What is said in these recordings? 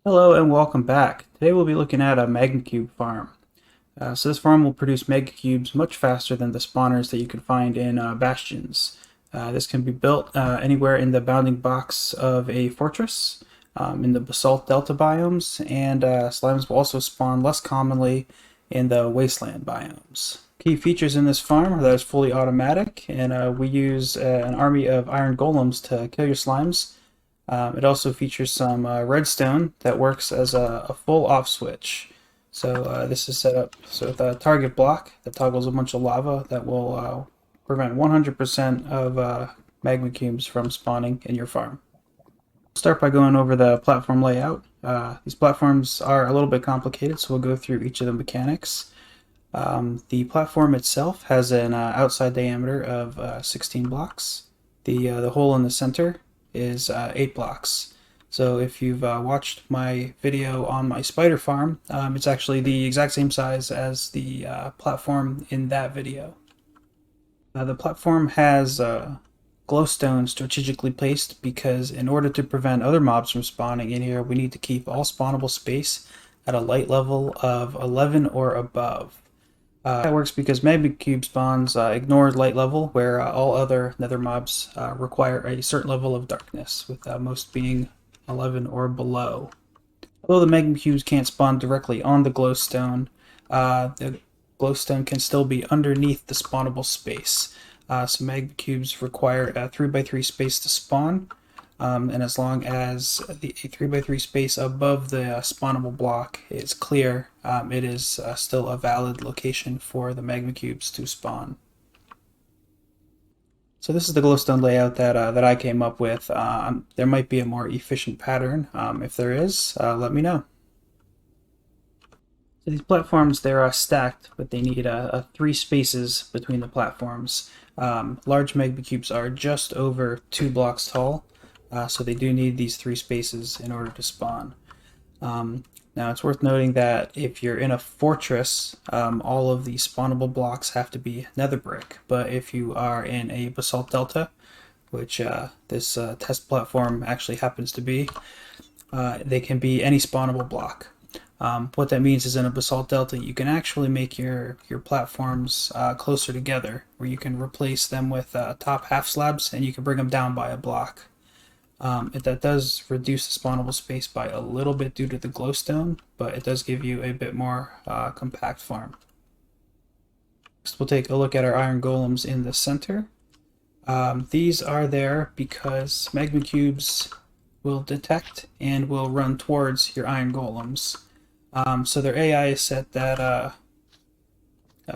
Hello and welcome back. Today we'll be looking at a Magma Cube farm. So this farm will produce Mega Cubes much faster than the spawners that you can find in bastions. This can be built anywhere in the bounding box of a fortress, in the basalt delta biomes, and slimes will also spawn less commonly in the wasteland biomes. Key features in this farm are that it's fully automatic, and we use an army of iron golems to kill your slimes. It also features some redstone that works as a full off switch. So this is set up so with a target block that toggles a bunch of lava that will prevent 100% of magma cubes from spawning in your farm. Start by going over the platform layout. These platforms are a little bit complicated, so we'll go through each of the mechanics. The platform itself has an outside diameter of 16 blocks. The hole in the center is 8 blocks. So if you've watched my video on my spider farm, it's actually the exact same size as the platform in that video. The platform has glowstone strategically placed because in order to prevent other mobs from spawning in here, we need to keep all spawnable space at a light level of 11 or above. That works because Magma Cube spawns ignore light level, where all other nether mobs require a certain level of darkness, with most being 11 or below. Although the Magma Cubes can't spawn directly on the glowstone can still be underneath the spawnable space. So Magma Cubes require a 3x3 space to spawn, and as long as the 3x3 space above the spawnable block is clear, it is still a valid location for the magma cubes to spawn. So this is the glowstone layout that I came up with. There might be a more efficient pattern. If there is, let me know. So these platforms, they're stacked, but they need 3 spaces between the platforms. Large magma cubes are just over 2 blocks tall. So they do need these 3 spaces in order to spawn. Now it's worth noting that if you're in a fortress, all of the spawnable blocks have to be nether brick. But if you are in a basalt delta, which this test platform actually happens to be, they can be any spawnable block. What that means is in a basalt delta, you can actually make your platforms closer together, where you can replace them with top half slabs and you can bring them down by a block. That does reduce the spawnable space by a little bit due to the glowstone, but it does give you a bit more compact farm. Next, we'll take a look at our iron golems in the center. These are there because magma cubes will detect and will run towards your iron golems. So their AI is set that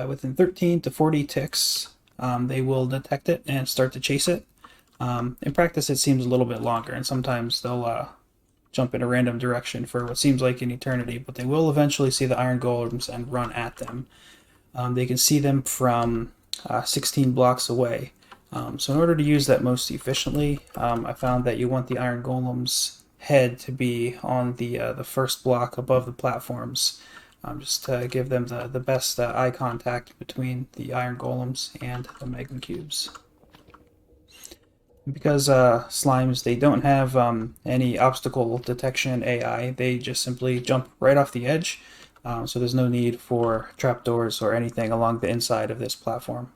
within 13 to 40 ticks, they will detect it and start to chase it. In practice, it seems a little bit longer, and sometimes they'll jump in a random direction for what seems like an eternity, but they will eventually see the iron golems and run at them. They can see them from 16 blocks away. So in order to use that most efficiently, I found that you want the iron golem's head to be on the first block above the platforms, just to give them the best eye contact between the iron golems and the magma cubes. Because slimes, they don't have any obstacle detection AI, they just simply jump right off the edge, so there's no need for trapdoors or anything along the inside of this platform.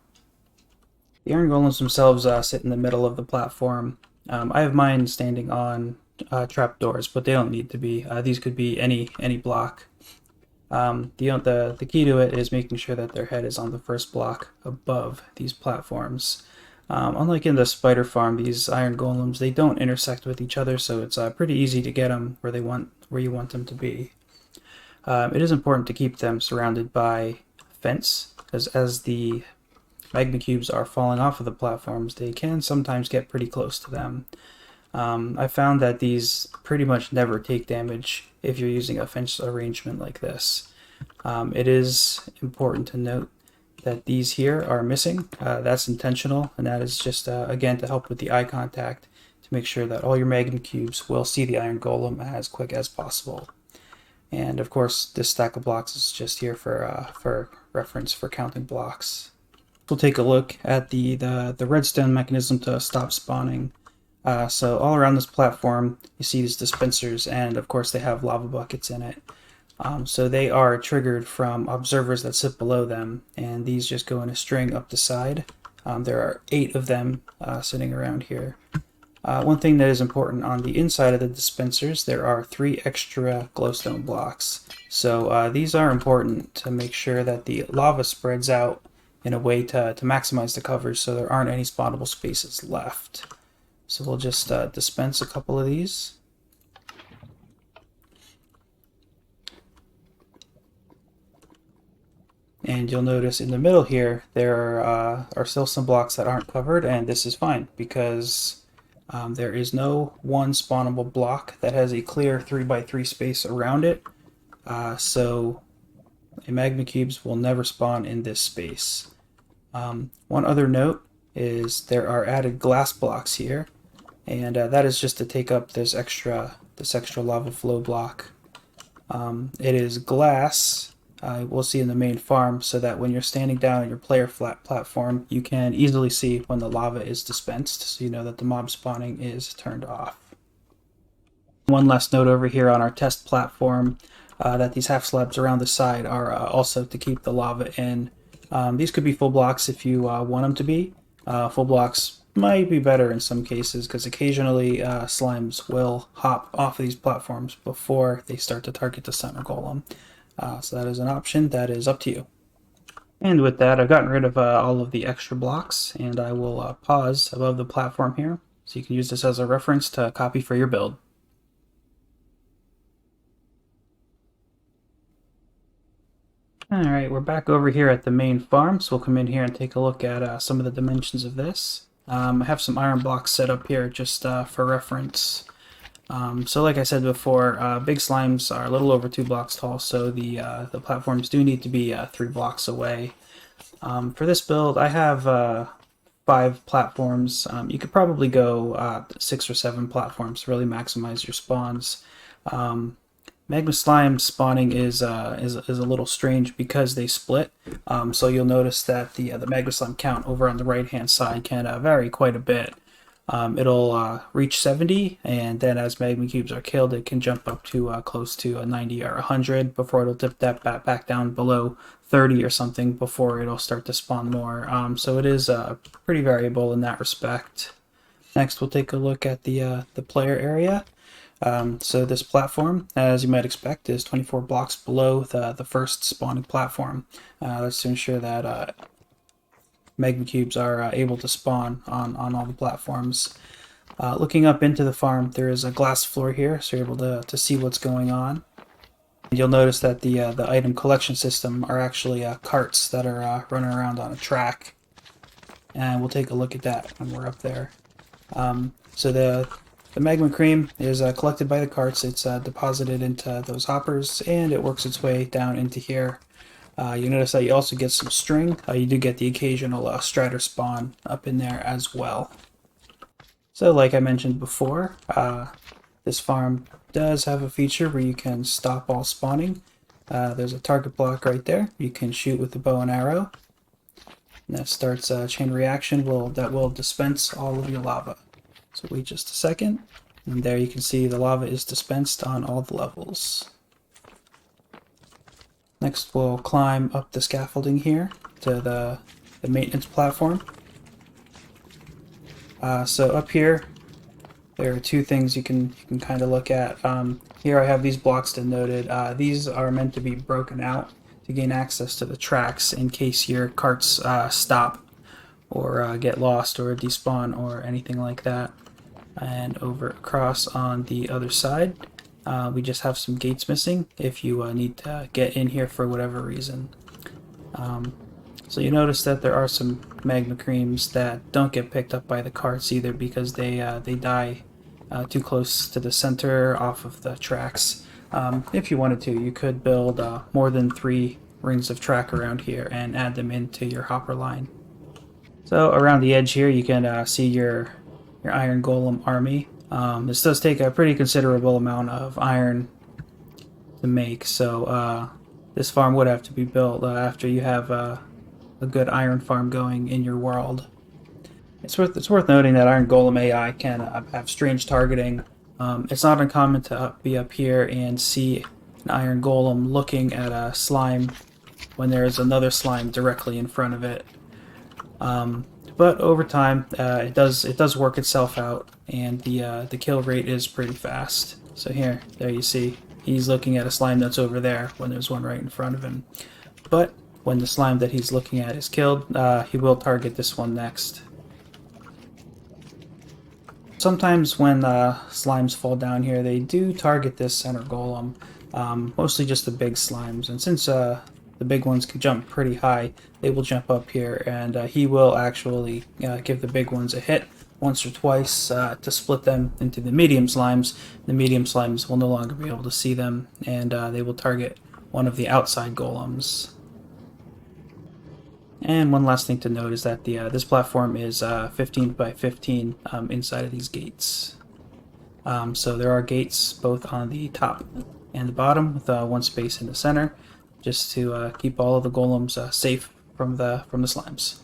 The iron golems themselves sit in the middle of the platform. I have mine standing on trapdoors, but they don't need to be. These could be any block. The key to it is making sure that their head is on the first block above these platforms. Unlike in the spider farm, these iron golems, they don't intersect with each other, so it's pretty easy to get them where you want them to be. It is important to keep them surrounded by fence, because as the magma cubes are falling off of the platforms, they can sometimes get pretty close to them. I found that these pretty much never take damage if you're using a fence arrangement like this. It is important to note that these here are missing. That's intentional, and that is just, again, to help with the eye contact, to make sure that all your magma cubes will see the iron golem as quick as possible. And of course, this stack of blocks is just here for reference for counting blocks. We'll take a look at the redstone mechanism to stop spawning. So all around this platform, you see these dispensers, and of course they have lava buckets in it. So they are triggered from observers that sit below them, and these just go in a string up the side. There are 8 of them sitting around here. One thing that is important, on the inside of the dispensers, there are 3 extra glowstone blocks. So these are important to make sure that the lava spreads out in a way to maximize the coverage so there aren't any spawnable spaces left. So we'll just dispense a couple of these. And you'll notice in the middle here, there are still some blocks that aren't covered, and this is fine because there is no one spawnable block that has a clear 3x3 space around it. So magma cubes will never spawn in this space. One other note is there are added glass blocks here, and that is just to take up this extra lava flow block. It is glass. We'll see in the main farm, so that when you're standing down on your player flat platform, you can easily see when the lava is dispensed, so you know that the mob spawning is turned off. One last note over here on our test platform, that these half slabs around the side are also to keep the lava in. These could be full blocks if you want them to be. Full blocks might be better in some cases, because occasionally slimes will hop off of these platforms before they start to target the center golem. So that is an option. That is up to you. And with that, I've gotten rid of all of the extra blocks, and I will pause above the platform here, so you can use this as a reference to copy for your build. Alright, we're back over here at the main farm, so we'll come in here and take a look at some of the dimensions of this. I have some iron blocks set up here just for reference. So like I said before, big slimes are a little over 2 blocks tall, so the platforms do need to be 3 blocks away. For this build, I have 5 platforms. You could probably go 6 or 7 platforms to really maximize your spawns. Magma Slime spawning is a little strange because they split. So you'll notice that the Magma Slime count over on the right hand side can vary quite a bit. It'll reach 70, and then as magma cubes are killed, it can jump up to close to a 90 or 100 before it'll dip that back down below 30 or something before it'll start to spawn more. So it is pretty variable in that respect. Next, we'll take a look at the player area. So this platform, as you might expect, is 24 blocks below the first spawning platform. That's to ensure that magma cubes are able to spawn on all the platforms. Looking up into the farm, there is a glass floor here, so you're able to see what's going on. And you'll notice that the item collection system are actually carts that are running around on a track. And we'll take a look at that when we're up there. So the Magma Cream is collected by the carts. It's deposited into those hoppers, and it works its way down into here. You notice that you also get some string. You do get the occasional stratter spawn up in there as well. So like I mentioned before, this farm does have a feature where you can stop all spawning. There's a target block right there. You can shoot with the bow and arrow. And that starts a chain reaction that will dispense all of your lava. So wait just a second. And there you can see the lava is dispensed on all the levels. Next, we'll climb up the scaffolding here to the maintenance platform. So up here, there are 2 things you can kind of look at. Here I have these blocks denoted. These are meant to be broken out to gain access to the tracks in case your carts stop or get lost or despawn or anything like that. And over across on the other side, we just have some gates missing if you need to get in here for whatever reason. So you notice that there are some magma creams that don't get picked up by the carts either because they die too close to the center off of the tracks. If you wanted to, you could build more than 3 rings of track around here and add them into your hopper line. So around the edge here you can see your iron golem army. This does take a pretty considerable amount of iron to make, so this farm would have to be built after you have a good iron farm going in your world. It's worth noting that Iron Golem AI can have strange targeting. It's not uncommon to be up here and see an Iron Golem looking at a slime when there's another slime directly in front of it. But over time, it does work itself out, and the kill rate is pretty fast. So there you see, he's looking at a slime that's over there when there's one right in front of him. But when the slime that he's looking at is killed, he will target this one next. Sometimes when slimes fall down here, they do target this center golem, mostly just the big slimes. And since the big ones can jump pretty high, they will jump up here, and he will actually give the big ones a hit once or twice to split them into the medium slimes. The medium slimes will no longer be able to see them, and they will target one of the outside golems. And one last thing to note is that this platform is 15 by 15 inside of these gates. So there are gates both on the top and the bottom, with one space in the center, just to keep all of the golems safe from the slimes.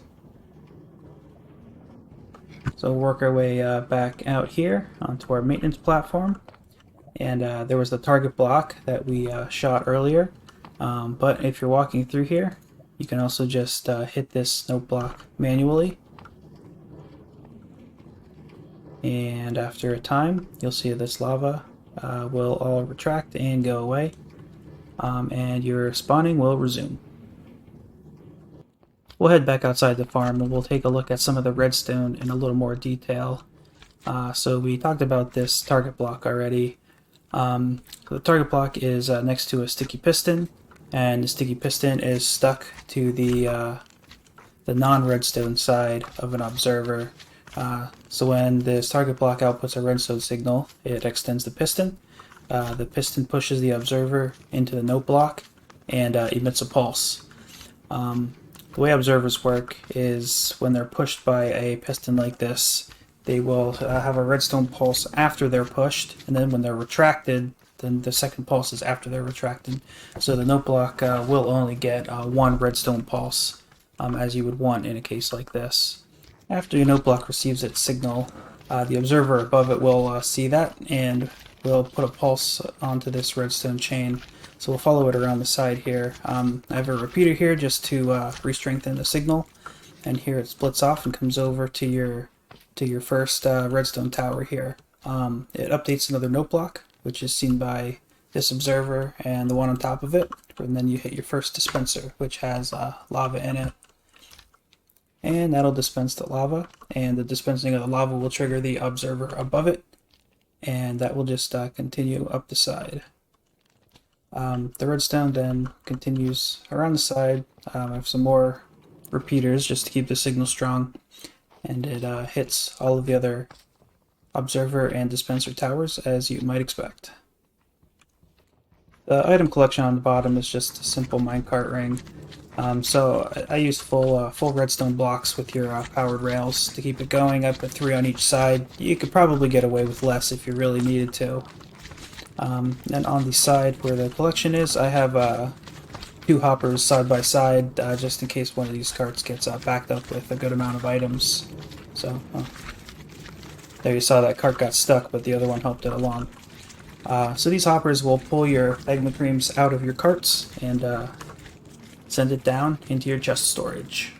So we'll work our way back out here onto our maintenance platform. And there was the target block that we shot earlier. But if you're walking through here, you can also just hit this note block manually. And after a time, you'll see this lava will all retract and go away. And your spawning will resume. We'll head back outside the farm and we'll take a look at some of the redstone in a little more detail. So we talked about this target block already. So the target block is next to a sticky piston, and the sticky piston is stuck to the non-redstone side of an observer. So when this target block outputs a redstone signal, it extends the piston. The piston pushes the observer into the note block and emits a pulse. The way observers work is when they're pushed by a piston like this, they will have a redstone pulse after they're pushed, and then when they're retracted, then the second pulse is after they're retracted. So the note block will only get one redstone pulse, as you would want in a case like this. After your note block receives its signal, the observer above it will see that and will put a pulse onto this redstone chain. So we'll follow it around the side here. I have a repeater here just to re-strengthen the signal, and here it splits off and comes over to your first redstone tower here. It updates another note block, which is seen by this observer and the one on top of it, and then you hit your first dispenser, which has lava in it. And that'll dispense the lava, and the dispensing of the lava will trigger the observer above it, and that will just continue up the side. The redstone then continues around the side. I have some more repeaters just to keep the signal strong, and it hits all of the other observer and dispenser towers as you might expect. The item collection on the bottom is just a simple minecart ring. So I use full redstone blocks with your powered rails to keep it going. I put 3 on each side. You could probably get away with less if you really needed to. And on the side where the collection is, I have 2 hoppers side by side, just in case one of these carts gets backed up with a good amount of items. So there you saw that cart got stuck, but the other one helped it along. So these hoppers will pull your Magma Creams out of your carts and send it down into your chest storage.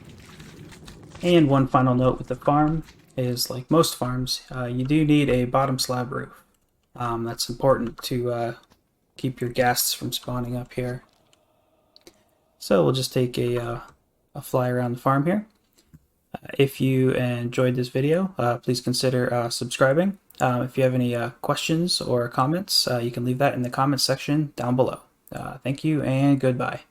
And one final note with the farm is, like most farms, you do need a bottom slab roof. That's important to keep your ghasts from spawning up here. So we'll just take a fly around the farm here. If you enjoyed this video, please consider subscribing. If you have any questions or comments, you can leave that in the comments section down below. Thank you and goodbye.